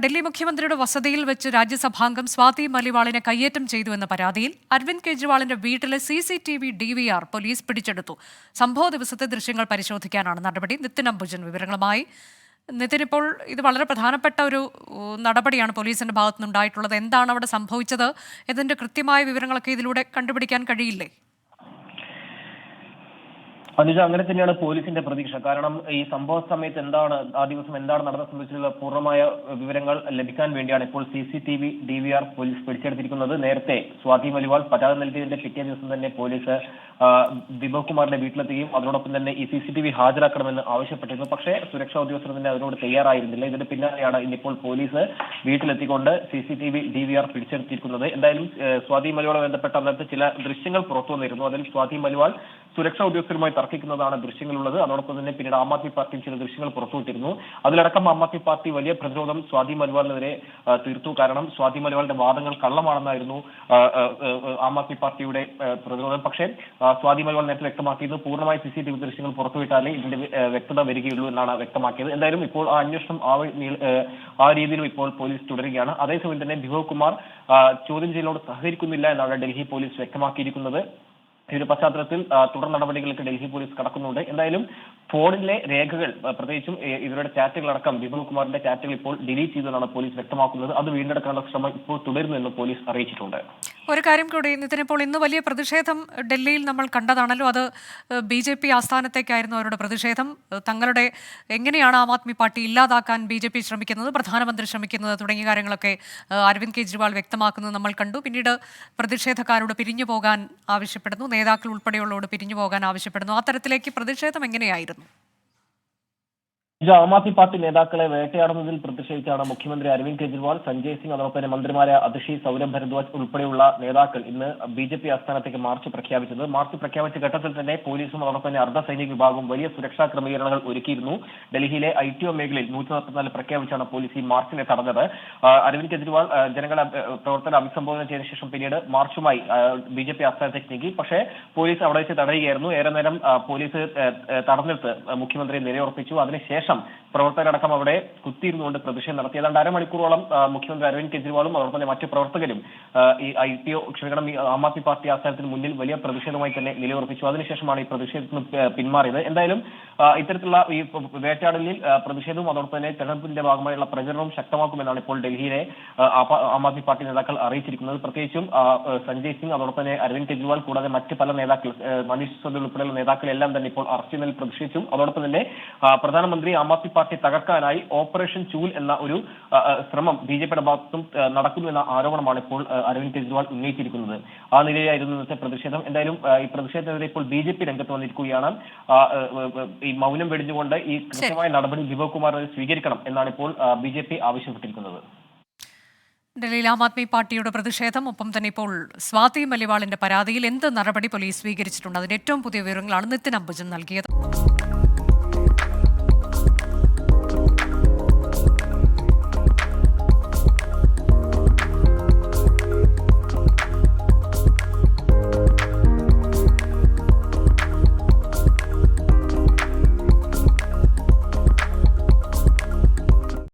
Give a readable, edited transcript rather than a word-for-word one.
ഡൽഹി മുഖ്യമന്ത്രിയുടെ വസതിയിൽ വെച്ച് രാജ്യസഭാംഗം സ്വാതി മലിവാളിനെ കയ്യേറ്റം ചെയ്തുവെന്ന പരാതിയിൽ അരവിന്ദ് കെജ്രിവാളിന്റെ വീട്ടിലെ CCTV DVR പോലീസ് പിടിച്ചെടുത്തു. സംഭവ ദിവസത്തെ ദൃശ്യങ്ങൾ പരിശോധിക്കാനാണ് നടപടി. നിതിൻ അംബുജൻ വിവരങ്ങളുമായി. നിതിൻ, ഇപ്പോൾ ഇത് വളരെ പ്രധാനപ്പെട്ട ഒരു നടപടിയാണ് പോലീസിന്റെ ഭാഗത്തുനിന്നുണ്ടായിട്ടുള്ളത്. എന്താണ് അവിടെ സംഭവിച്ചത്? ഇതിന്റെ കൃത്യമായ വിവരങ്ങളൊക്കെ ഇതിലൂടെ കണ്ടുപിടിക്കാൻ കഴിയില്ലേ? അനുജ, അങ്ങനെ തന്നെയാണ് പോലീസിന്റെ പ്രതീക്ഷ. കാരണം ഈ സംഭവ സമയത്ത് ആ ദിവസം എന്താണ് നടന്ന സംബന്ധിച്ചുള്ള പൂർണ്ണമായ വിവരങ്ങൾ ലഭിക്കാൻ വേണ്ടിയാണ് ഇപ്പോൾ CCTV DVR പോലീസ് പിടിച്ചെടുത്തിരിക്കുന്നത്. നേരത്തെ സ്വാതി മലിവാൾ പരാതി നൽകിയതിന്റെ പിറ്റേ ദിവസം തന്നെ പോലീസ് വിഭവ് കുമാറിന്റെ വീട്ടിലെത്തുകയും അതോടൊപ്പം തന്നെ ഈ CCTV ഹാജരാക്കണമെന്ന് ആവശ്യപ്പെട്ടിരുന്നു. പക്ഷേ സുരക്ഷാ ഉദ്യോഗസ്ഥർ തന്നെ അതിനോട് തയ്യാറായിരുന്നില്ല. ഇതിന് പിന്നാലെയാണ് ഇന്നിപ്പോൾ പോലീസ് വീട്ടിലെത്തിക്കൊണ്ട് CCTV DVR പിടിച്ചെടുത്തിരിക്കുന്നത്. എന്തായാലും സ്വാതി മലിവാളുമായി ബന്ധപ്പെട്ട അന്നത്തെ ചില ദൃശ്യങ്ങൾ പുറത്തു വന്നിരുന്നു. അതിൽ സ്വാതി മലിവാൾ സുരക്ഷാ ഉദ്യോഗസ്ഥരുമായി തർക്കിക്കുന്നതാണ് ദൃശ്യങ്ങളുള്ളത്. അതോടൊപ്പം തന്നെ പിന്നീട് ആം ആദ്മി പാർട്ടിയും ചില ദൃശ്യങ്ങൾ പുറത്തുവിട്ടിരുന്നു. അതിലടക്കം ആം ആദ്മി പാർട്ടി വലിയ പ്രതിരോധം സ്വാതി മലിവാളിനെതിരെ തീർത്തു. കാരണം സ്വാതി മലിവാളിന്റെ വാദങ്ങൾ കള്ളമാണെന്നായിരുന്നു ആം ആദ്മി പാർട്ടിയുടെ പ്രതിരോധം. പക്ഷേ സ്വാതി മലിവാൾ നേരത്തെ വ്യക്തമാക്കിയത് പൂർണ്ണമായി CCTV ദൃശ്യങ്ങൾ പുറത്തുവിട്ടാലേ ഇതിന്റെ വ്യക്തത വരികയുള്ളൂ എന്നാണ് വ്യക്തമാക്കിയത്. എന്തായാലും ഇപ്പോൾ ആ അന്വേഷണം ആ രീതിയിലും ഇപ്പോൾ പോലീസ് തുടരുകയാണ്. അതേസമയം തന്നെ വിഭവ് കുമാർ ചോദ്യം ചെയ്യലിനോട് സഹകരിക്കുന്നില്ല എന്നാണ് ഡൽഹി പോലീസ് വ്യക്തമാക്കിയിരിക്കുന്നത്. ഈ ഒരു പശ്ചാത്തലത്തിൽ തുടർ നടപടികൾക്ക് ഡൽഹി പോലീസ് കടക്കുന്നുണ്ട്. എന്തായാലും ഫോണിലെ രേഖകൾ, പ്രത്യേകിച്ചും ഇവരുടെ ചാറ്റുകളടക്കം വിഭവ് കുമാറിന്റെ ചാറ്റുകൾ ഇപ്പോൾ ഡിലീറ്റ് ചെയ്തെന്നാണ് പോലീസ് വ്യക്തമാക്കുന്നത്. അത് വീണ്ടെടുക്കാനുള്ള ശ്രമം ഇപ്പോൾ തുടരുന്നു പോലീസ് അറിയിച്ചിട്ടുണ്ട്. ഒരു കാര്യം കൂടി നിതിനിപ്പോൾ, ഇന്ന് വലിയ പ്രതിഷേധം ഡൽഹിയിൽ നമ്മൾ കണ്ടതാണല്ലോ. അത് BJP ആസ്ഥാനത്തേക്കായിരുന്നു അവരുടെ പ്രതിഷേധം. തങ്ങളുടെ എങ്ങനെയാണ് ആം ആദ്മി പാർട്ടി ഇല്ലാതാക്കാൻ BJP ശ്രമിക്കുന്നത്, പ്രധാനമന്ത്രി ശ്രമിക്കുന്നത് തുടങ്ങിയ കാര്യങ്ങളൊക്കെ അരവിന്ദ് കെജ്രിവാൾ വ്യക്തമാക്കുന്നത് നമ്മൾ കണ്ടു. പിന്നീട് പ്രതിഷേധക്കാരോട് പിരിഞ്ഞു പോകാൻ ആവശ്യപ്പെടുന്നു, നേതാക്കൾ ഉൾപ്പെടെയുള്ളവരോട് പിരിഞ്ഞു പോകാൻ ആവശ്യപ്പെടുന്നു. ആ തരത്തിലേക്ക് പ്രതിഷേധം എങ്ങനെയായിരുന്നു? ആം ആദ്മി പാർട്ടി നേതാക്കളെ വേട്ടയാടുന്നതിൽ പ്രതിഷേധിച്ചാണ് മുഖ്യമന്ത്രി അരവിന്ദ് കെജ്രിവാൾ, സഞ്ജയ് സിംഗ്, അതോടൊപ്പം തന്നെ മന്ത്രിമാരായ അതിഷി, സൗരഭ് ഭരദ്വാജ് ഉൾപ്പെടെയുള്ള നേതാക്കൾ ഇന്ന് BJP ആസ്ഥാനത്തേക്ക് മാർച്ച് പ്രഖ്യാപിച്ചത്. മാർച്ച് പ്രഖ്യാപിച്ച ഘട്ടത്തിൽ തന്നെ പോലീസും അതോടൊപ്പം തന്നെ അർദ്ധസൈനിക വിഭാഗവും വലിയ സുരക്ഷാ ക്രമീകരണങ്ങൾ ഒരുക്കിയിരുന്നു. ഡൽഹിയിലെ ITO മേഖലയിൽ 144 പ്രഖ്യാപിച്ചാണ് പോലീസ് ഈ മാർച്ചിനെ തടഞ്ഞത്. അരവിന്ദ് കെജ്രിവാൾ ജനങ്ങളെ പ്രവർത്തനം അഭിസംബോധന ചെയ്ത ശേഷം പിന്നീട് മാർച്ചുമായി BJP ആസ്ഥാനത്തേക്ക് നീങ്ങി. പക്ഷേ പോലീസ് അവിടെ വെച്ച് തടയുകയായിരുന്നു. ഏറെ നേരം പോലീസ് തടഞ്ഞിട്ട് മുഖ്യമന്ത്രിയെ നിലയുറപ്പിച്ചു. അതിനുശേഷം പ്രവർത്തകരടക്കം അവിടെ കുത്തിയിരുന്നുകൊണ്ട് പ്രതിഷേധം നടത്തി. ഏതാണ്ട് അരമണിക്കൂറോളം മുഖ്യമന്ത്രി അരവിന്ദ് കെജ്രിവാളും അതോടൊപ്പം തന്നെ മറ്റു പ്രവർത്തകരും ഈ ആം ആദ്മി പാർട്ടി ആസ്ഥാനത്തിന് മുന്നിൽ വലിയ പ്രതിഷേധമായി തന്നെ നിലയുറപ്പിച്ചു. അതിനുശേഷമാണ് ഈ പ്രതിഷേധത്തിന് പിന്മാറിയത്. എന്തായാലും ഇത്തരത്തിലുള്ള ഈ വേട്ടയാടലിൽ പ്രതിഷേധവും അതോടൊപ്പം തന്നെ തെരഞ്ഞെടുപ്പിന്റെ ഭാഗമായുള്ള പ്രചരണവും ശക്തമാക്കുമെന്നാണ് ഇപ്പോൾ ഡൽഹിയിലെ ആം ആദ്മി പാർട്ടി നേതാക്കൾ അറിയിച്ചിരിക്കുന്നത്. പ്രത്യേകിച്ചും സഞ്ജയ് സിംഗ്, അതോടൊപ്പം തന്നെ അരവിന്ദ് കെജ്രിവാൾ കൂടാതെ മറ്റ് പല നേതാക്കൾ, മനീഷ് സിസോദിയ ഉൾപ്പെടെയുള്ള നേതാക്കളെല്ലാം തന്നെ ഇപ്പോൾ അറസ്റ്റ് ചെയ്യുന്നതിൽ പ്രതിഷേധിച്ചും അതോടൊപ്പം തന്നെ പ്രധാനമന്ത്രി ആം ആദ്മി പാർട്ടി തകർക്കാനായി ഓപ്പറേഷൻ ചൂൽ എന്ന ഒരു ശ്രമം BJPയുടെ ഭാഗത്തും നടക്കുന്നു എന്ന ആരോപണമാണ് ഇപ്പോൾ അരവിന്ദ് കെജ്രിവാൾ ഉന്നയിച്ചിരിക്കുന്നത്. ആ നിലയിലായിരുന്നു ഇന്നത്തെ പ്രതിഷേധം. എന്തായാലും ഈ പ്രതിഷേധത്തിനെതിരെ ഇപ്പോൾ BJP രംഗത്ത് വന്നിരിക്കുകയാണ്. ഈ മൗനം വെടിഞ്ഞുകൊണ്ട് ഈ കൃത്യമായ നടപടി വിഭവ് കുമാർ സ്വീകരിക്കണം എന്നാണ് ഇപ്പോൾ BJP ആവശ്യപ്പെട്ടിരിക്കുന്നത്. ഡൽഹിയിൽ ആം ആദ്മി പാർട്ടിയുടെ പ്രതിഷേധം, ഒപ്പം തന്നെ ഇപ്പോൾ സ്വാതി മലിവാളിന്റെ പരാതിയിൽ എന്ത് നടപടി പോലീസ് സ്വീകരിച്ചിട്ടുണ്ട്, അതിന്റെ ഏറ്റവും പുതിയ വിവരങ്ങളാണ് നിതിൻ അംബുജൻ നൽകിയത്.